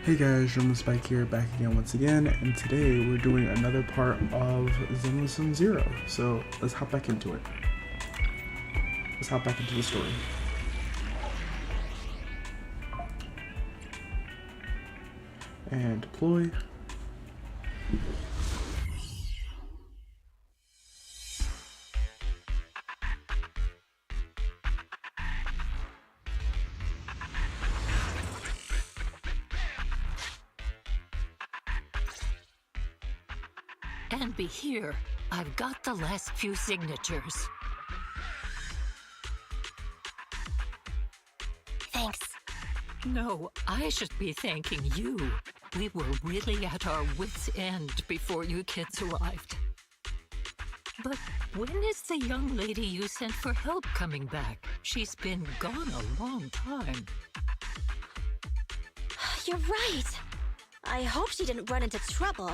Hey guys, Zenless Bike here, back again once again, and today we're doing another part of Zenless and Zero. So let's hop back into it. Let's hop back into the story. And deploy. And be here. I've got the last few signatures. Thanks. No, I should be thanking you. We were really at our wits' end before you kids arrived. But when is the young lady you sent for help coming back? She's been gone a long time. You're right. I hope she didn't run into trouble.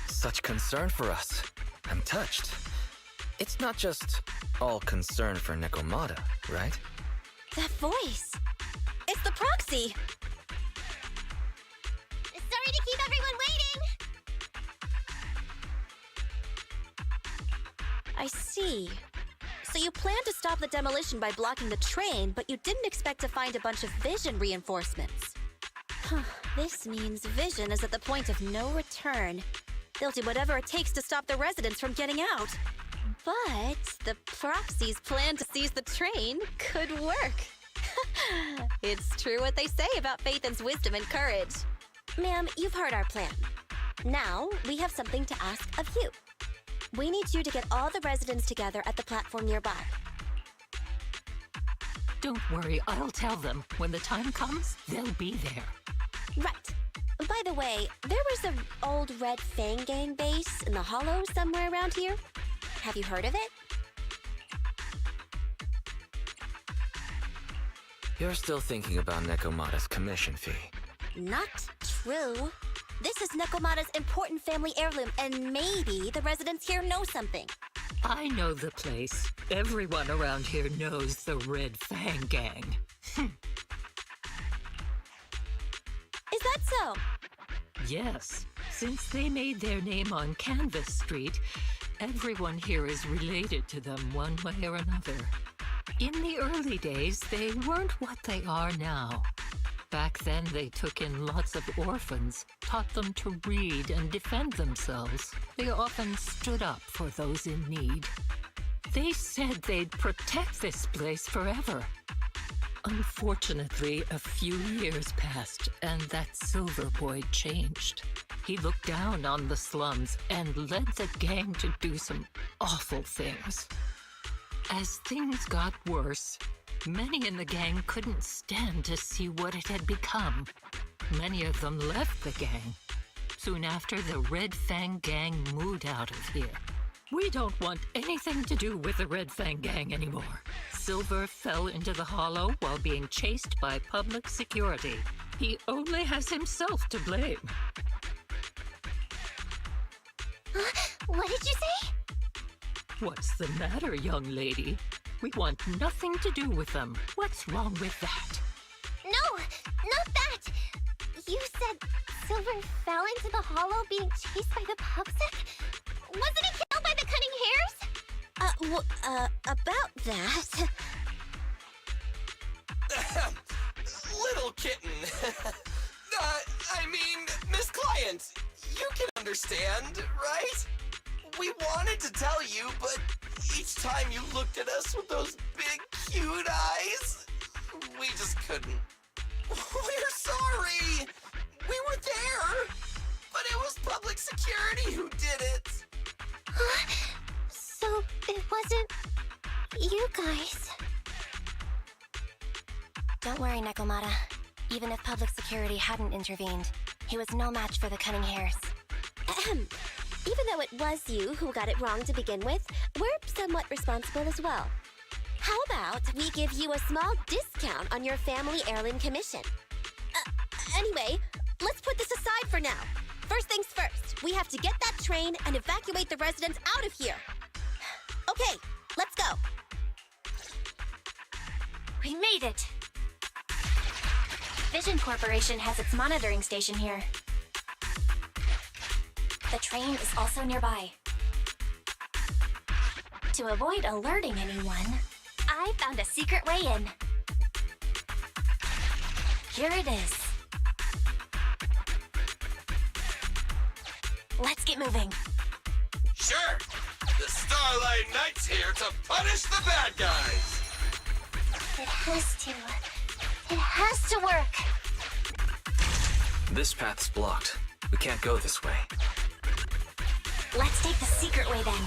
Such concern for us. I'm touched. It's not just all concern for Nekomata, right? That voice. It's the proxy. Sorry to keep everyone waiting! I see. So you planned to stop the demolition by blocking the train, but you didn't expect to find a bunch of vision reinforcements. This means vision is at the point of no return. They'll do whatever it takes to stop the residents from getting out. But the proxy's plan to seize the train could work. It's true what they say about Phaethon's wisdom and courage. Ma'am, you've heard our plan. Now, we have something to ask of you. We need you to get all the residents together at the platform nearby. Don't worry, I'll tell them. When the time comes, they'll be there. Right. By the way, there was an old Red Fang Gang base in the hollow somewhere around here. Have you heard of it? You're still thinking about Nekomata's commission fee. Not true. This is Nekomata's important family heirloom, and maybe the residents here know something. I know the place. Everyone around here knows the Red Fang Gang. Is that so? Yes. Since they made their name on Canvas Street, everyone here is related to them one way or another. In the early days, they weren't what they are now. Back then, they took in lots of orphans, taught them to read and defend themselves. They often stood up for those in need. They said they'd protect this place forever. Unfortunately, a few years passed, and that Silver Boy changed. He looked down on the slums and led the gang to do some awful things. As things got worse, many in the gang couldn't stand to see what it had become. Many of them left the gang. Soon after, the Red Fang Gang moved out of here. We don't want anything to do with the Red Fang Gang anymore. Silver fell into the hollow while being chased by public security. He only has himself to blame. What did you say? What's the matter, young lady? We want nothing to do with them. What's wrong with that? No, not that! You said Silver fell into the hollow being chased by the public? Wasn't he killed by the cunning hares? About that. Little kitten. I mean, Miss Client, you can understand, right? We wanted to tell you, but each time you looked at us with those big, cute eyes, we just couldn't. We're sorry. We were there, but it was public security who did it. So it wasn't you guys. Don't worry, Nekomata. Even if public security hadn't intervened, he was no match for the cunning hares. Even though it was you who got it wrong to begin with, we're somewhat responsible as well. How about we give you a small discount on your family heirloom commission? Anyway, let's put this aside for now. First things first, we have to get that train and evacuate the residents out of here. Okay, Let's go. We made it! Vision Corporation has its monitoring station here. The train is also nearby. To avoid alerting anyone, I found a secret way in. Here it is. Let's get moving. Sure. The Starlight Knight's here to punish the bad guys. It has to. It has to work. This path's blocked. We can't go this way. Let's take the secret way then.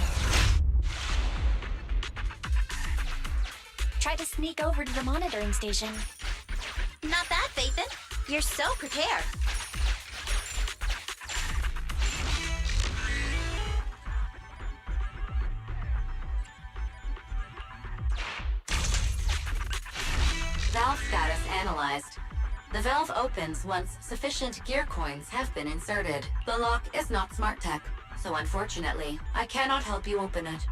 Try to sneak over to the monitoring station. Not bad, Phaethon. You're so prepared. Valve status analyzed. The valve opens once sufficient gear coins have been inserted. The lock is not smart tech, so unfortunately, I cannot help you open it.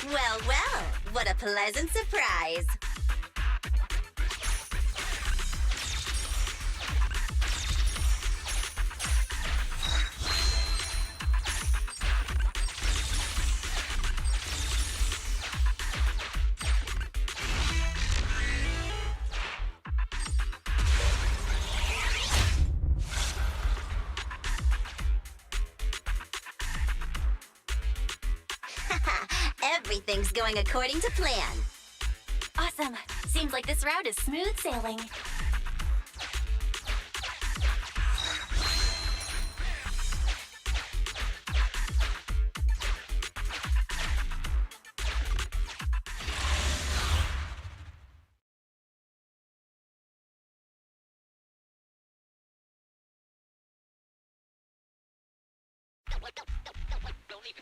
Well, well, what a pleasant surprise. Everything's going according to plan. Awesome. Seems like this route is smooth sailing.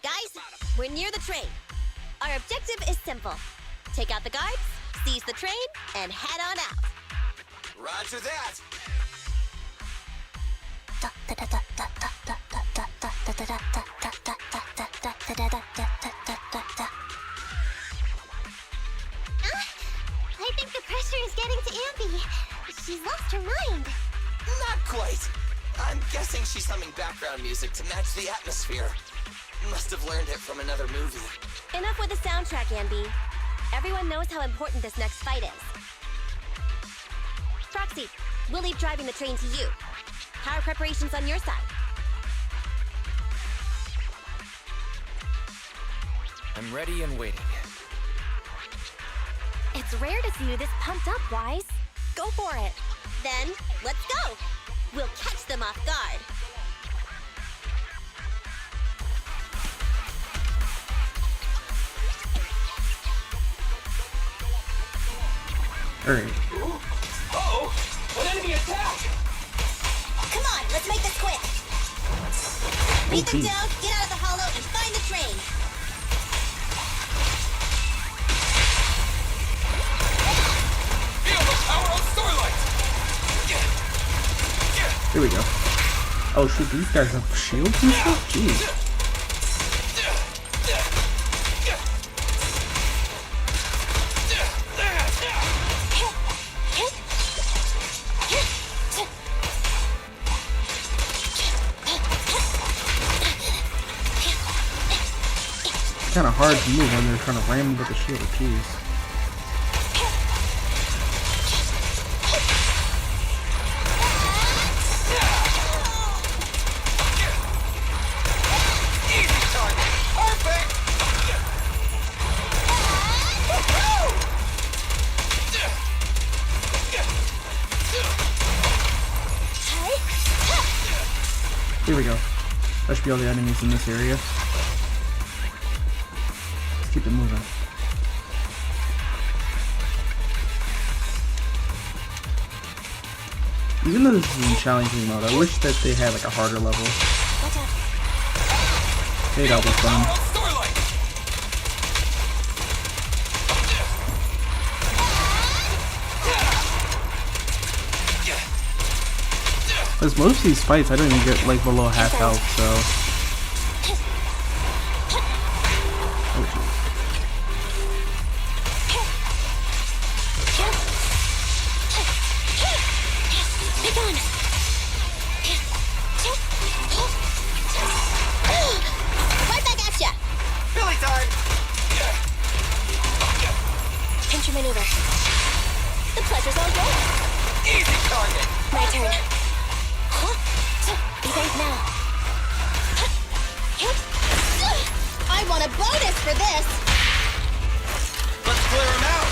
Guys, we're near the train. Our objective is simple. Take out the guards, seize the train, and head on out. Roger that. I think the pressure is getting to Ambi. She's lost her mind. Not quite. I'm guessing she's humming background music to match the atmosphere. Must have learned it from another movie. Enough with the soundtrack, Ambi. Everyone knows how important this next fight is. Proxy, we'll leave driving the train to you. How are preparations on your side? I'm ready and waiting. It's rare to see you this pumped up, Wise. Go for it. Then, let's go! We'll catch them off guard. Alright. Uh-oh! An enemy attack! Come on, let's make this quick. Beat them geez. down, get out of the hollow, and find the train. Feel the power of Starlight! Here we go. Oh shoot, these guys have shields and stuff? Jeez. It's kind of hard to move when they're trying to ram me with a shield. Jeez. Here we go. That should be all the enemies in this area. Let's keep it moving. Even though this is in challenging mode, I wish that they had like a harder level. Hey, that'll be fun. Because most of these fights, I don't even get like below half health, so. Oh, jeez. Pick on. Right back at ya. Billy time! Pinch your maneuver. The pleasure's all yours. Easy target! My turn. Be safe now. I want a bonus for this. Let's clear him out!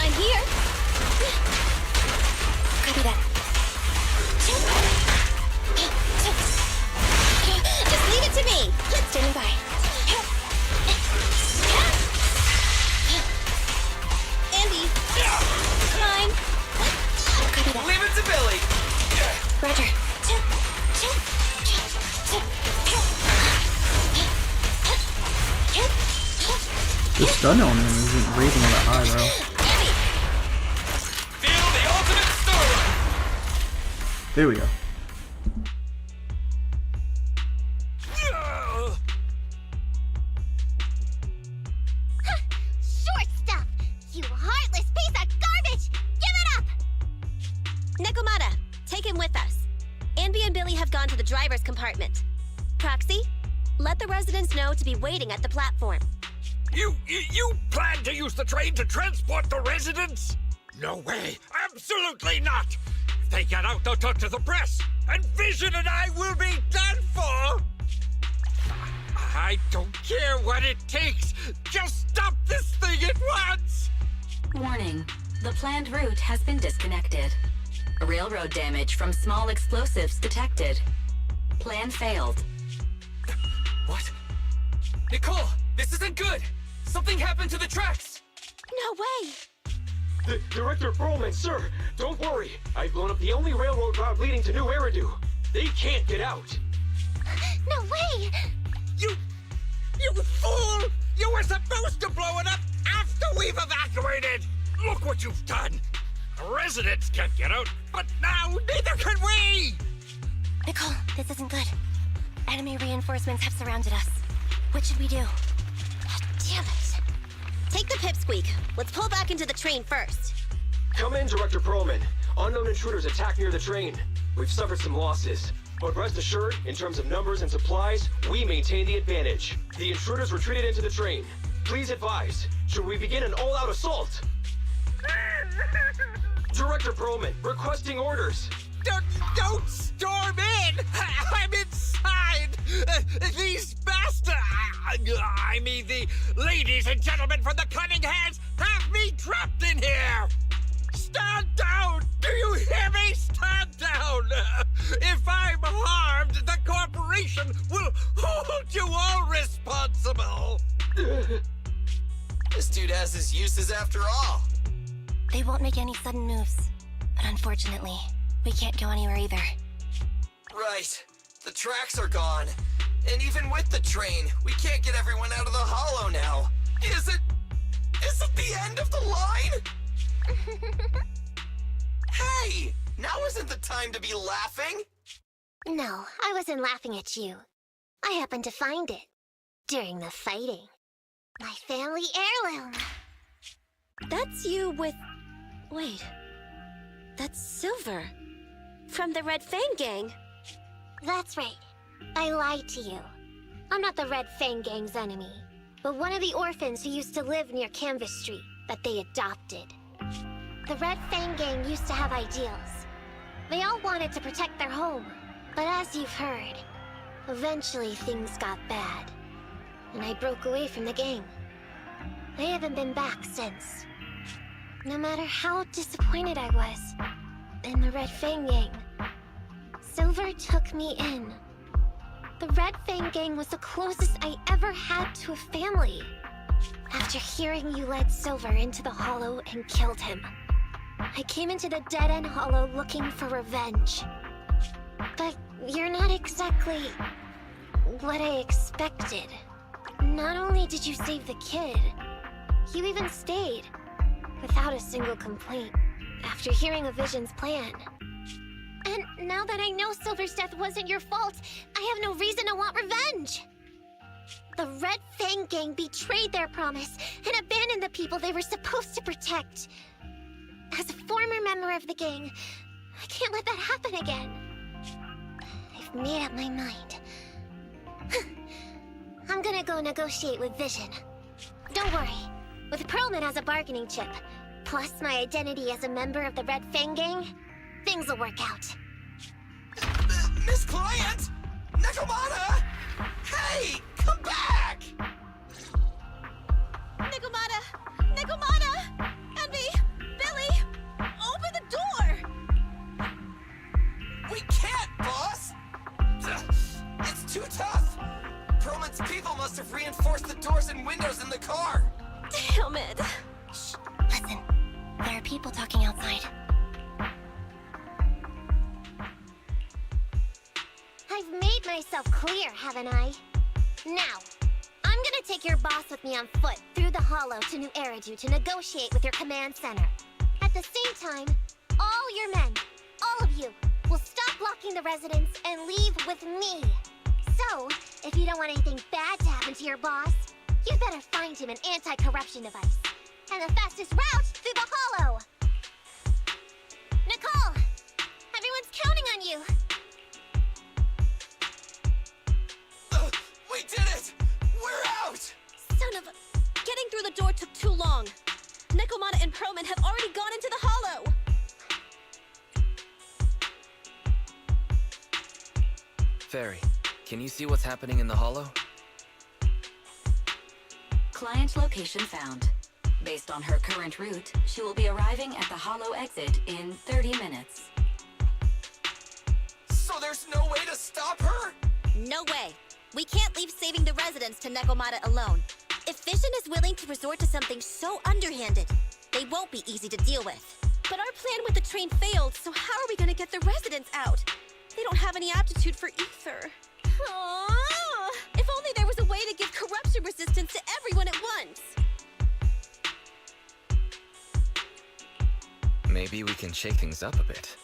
I'm here. Copy that. Just leave it to me. Standing by. Andy. Mine. Copy that. Leave it to Billy! Roger. The stun on him isn't rating that high, though. Feel the ultimate story! There we go. Short stuff! You heartless piece of garbage! Give it up! Nekomata, take him with us. Anby and Billy have gone to the driver's compartment. Proxy, let the residents know to be waiting at the platform. You plan to use the train to transport the residents? No way! Absolutely not! If they get out, they'll talk to the press, and Vision and I will be done for! I don't care what it takes! Just stop this thing at once! Warning. The planned route has been disconnected. Railroad damage from small explosives detected. Plan failed. What? Nicole, this isn't good! Something happened to the tracks! No way! Director Perlman, sir, don't worry. I've blown up the only railroad route leading to New Eridu. They can't get out. No way! You fool! You were supposed to blow it up after we've evacuated! Look what you've done! The residents can't get out, but now neither can we! Nicole, this isn't good. Enemy reinforcements have surrounded us. What should we do? Damn it. Take the pipsqueak. Let's pull back into the train first. Come in, Director Perlman. Unknown intruders attacked near the train. We've suffered some losses. But rest assured, in terms of numbers and supplies, we maintain the advantage. The intruders retreated into the train. Please advise, should we begin an all-out assault? Director Perlman, requesting orders. Don't storm in! I'm inside! These bastards! I mean, the ladies and gentlemen from the Cunning Hands have me trapped in here! Stand down! Do you hear me? Stand down! If I'm harmed, the corporation will hold you all responsible! This dude has his uses after all. They won't make any sudden moves. But unfortunately, we can't go anywhere either. Right. The tracks are gone. And even with the train, we can't get everyone out of the hollow now. Is it the end of the line? Hey! Now isn't the time to be laughing! No, I wasn't laughing at you. I happened to find it. During the fighting. My family heirloom. That's you with... Wait. That's Silver. From the Red Fang Gang. That's right. I lied to you. I'm not the Red Fang Gang's enemy, but one of the orphans who used to live near Canvas Street that they adopted. The Red Fang Gang used to have ideals. They all wanted to protect their home, but as you've heard, eventually things got bad, and I broke away from the gang. I haven't been back since. No matter how disappointed I was in the Red Fang Gang, Silver took me in. The Red Fang Gang was the closest I ever had to a family. After hearing you led Silver into the Hollow and killed him, I came into the dead-end Hollow looking for revenge. But you're not exactly what I expected. Not only did you save the kid, you even stayed without a single complaint, after hearing of Vision's plan. And now that I know Silver's death wasn't your fault, I have no reason to want revenge! The Red Fang Gang betrayed their promise and abandoned the people they were supposed to protect. As a former member of the gang, I can't let that happen again. I've made up my mind. I'm gonna go negotiate with Vision. Don't worry. With Perlman as a bargaining chip, plus my identity as a member of the Red Fang Gang, things will work out. Miss Client! Nekomata! Hey! Come back! Nekomata! Nekomata! Envy! Billy! Open the door! We can't, boss! It's too tough! Perlman's people must have reinforced the doors and windows in the car! Damn it! Shh, listen. There are people talking outside. I've made myself clear, haven't I? Now, I'm gonna take your boss with me on foot through the Hollow to New Eridu to negotiate with your command center. At the same time, all your men, all of you, will stop blocking the residents and leave with me. So, if you don't want anything bad to happen to your boss, you better find him an anti-corruption device. And the fastest route through the Hollow! Nicole! Everyone's counting on you! We did it! We're out! Son of a... Getting through the door took too long. Nekomata and Perlman have already gone into the Hollow! Fairy, can you see what's happening in the Hollow? Client location found. Based on her current route, she will be arriving at the Hollow exit in 30 minutes. So there's no way to stop her? No way. We can't leave saving the residents to Nekomata alone. If Vision is willing to resort to something so underhanded, they won't be easy to deal with. But our plan with the train failed, so how are we gonna get the residents out? They don't have any aptitude for ether. Aww. If only there was a way to give corruption resistance to everyone at once. Maybe we can shake things up a bit.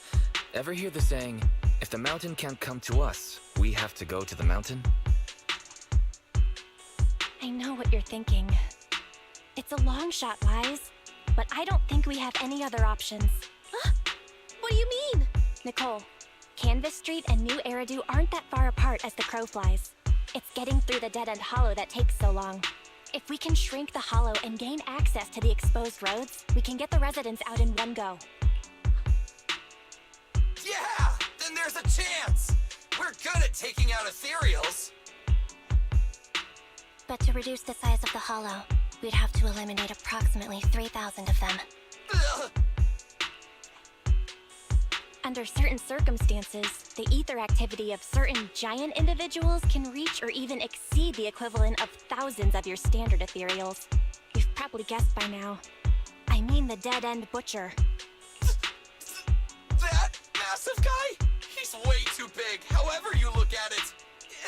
Ever hear the saying, if the mountain can't come to us, we have to go to the mountain? I know what you're thinking. It's a long shot, Wise, but I don't think we have any other options. Huh? What do you mean? Nicole, Canvas Street and New Eridu aren't that far apart as the crow flies. It's getting through the dead-end hollow that takes so long. If we can shrink the hollow and gain access to the exposed roads, we can get the residents out in one go. Yeah! Then there's a chance! We're good at taking out ethereals! But to reduce the size of the hollow, we'd have to eliminate approximately 3,000 of them. Ugh. Under certain circumstances, the ether activity of certain giant individuals can reach or even exceed the equivalent of thousands of your standard ethereals. You've probably guessed by now. I mean the dead-end butcher. That massive guy? He's way too big, however you look at it.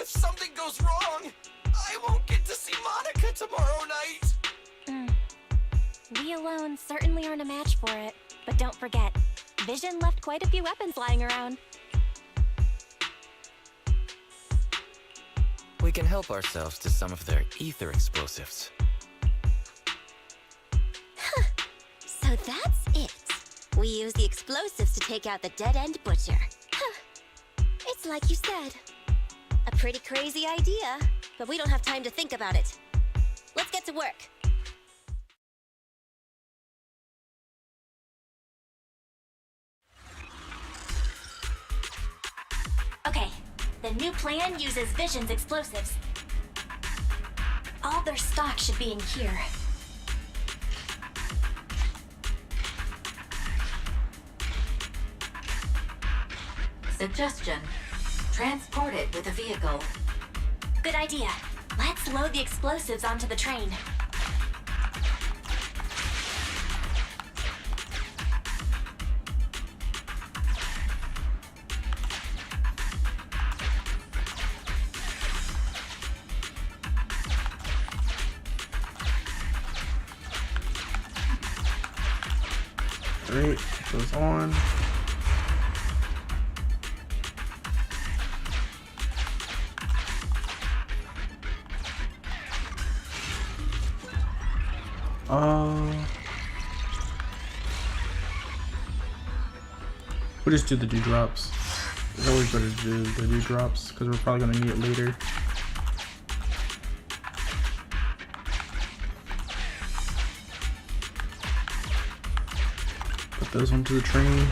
If something goes wrong, I won't get to see Monica tomorrow night. We alone certainly aren't a match for it. But don't forget, Vision left quite a few weapons lying around. We can help ourselves to some of their ether explosives. So that's it. We use the explosives to take out the dead-end butcher. It's like you said. A pretty crazy idea, but we don't have time to think about it. Let's get to work. Okay, the new plan uses Vision's explosives. All their stock should be in here. Suggestion. Transport it with a vehicle. Good idea. Let's load the explosives onto the train. Alright, goes on. We'll just do the dewdrops. It's always better to do the dewdrops because we're probably gonna need it later. Put those onto the train.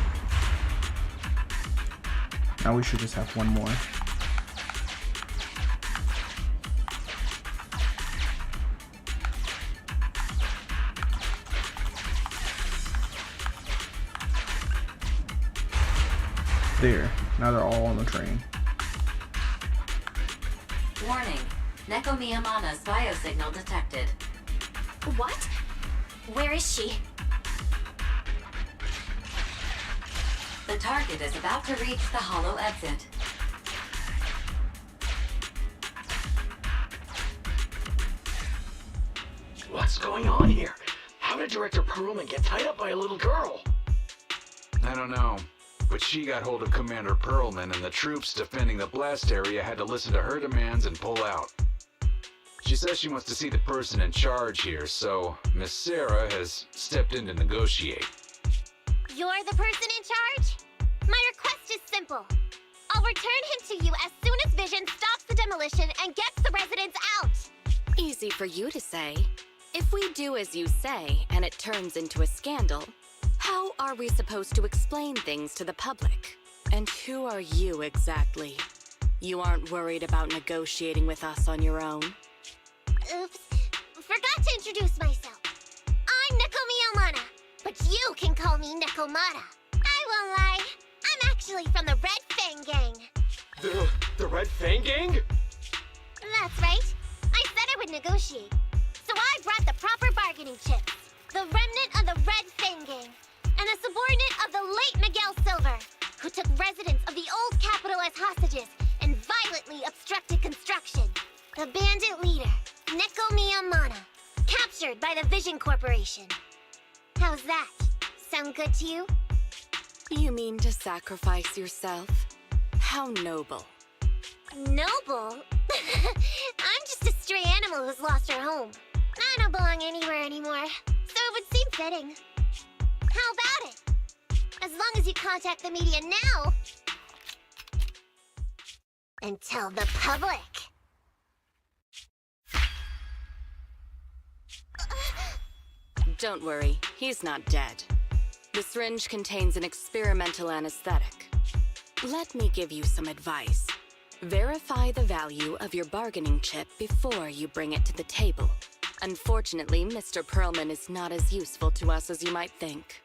Now we should just have one more. There. Now they're all on the train. Warning. Neko Miyamana's biosignal detected. What? Where is she? The target is about to reach the hollow exit. What's going on here? How did Director Perlman get tied up by a little girl? I don't know, but she got hold of Commander Perlman, and the troops defending the blast area had to listen to her demands and pull out. She says she wants to see the person in charge here, so Miss Sarah has stepped in to negotiate. You're the person in charge? My request is simple. I'll return him to you as soon as Vision stops the demolition and gets the residents out. Easy for you to say. If we do as you say and it turns into a scandal, how are we supposed to explain things to the public? And who are you exactly? You aren't worried about negotiating with us on your own? Oops. Forgot to introduce myself. I'm Neko Miyamana, but you can call me Nekomata. I won't lie. I'm actually from the Red Fang Gang. The Red Fang Gang? That's right. I said I would negotiate. So I brought the proper bargaining chips. The remnant of the Red Fang Gang. And a subordinate of the late Miguel Silver, who took residents of the old capital as hostages and violently obstructed construction. The bandit leader, Neko Miyamana, captured by the Vision Corporation. How's that? Sound good to you? You mean to sacrifice yourself? How noble. Noble? I'm just a stray animal who's lost her home. I don't belong anywhere anymore, so it would seem fitting. How about it? As long as you contact the media now and tell the public. Don't worry, he's not dead. The syringe contains an experimental anesthetic. Let me give you some advice. Verify the value of your bargaining chip before you bring it to the table. Unfortunately, Mr. Perlman is not as useful to us as you might think.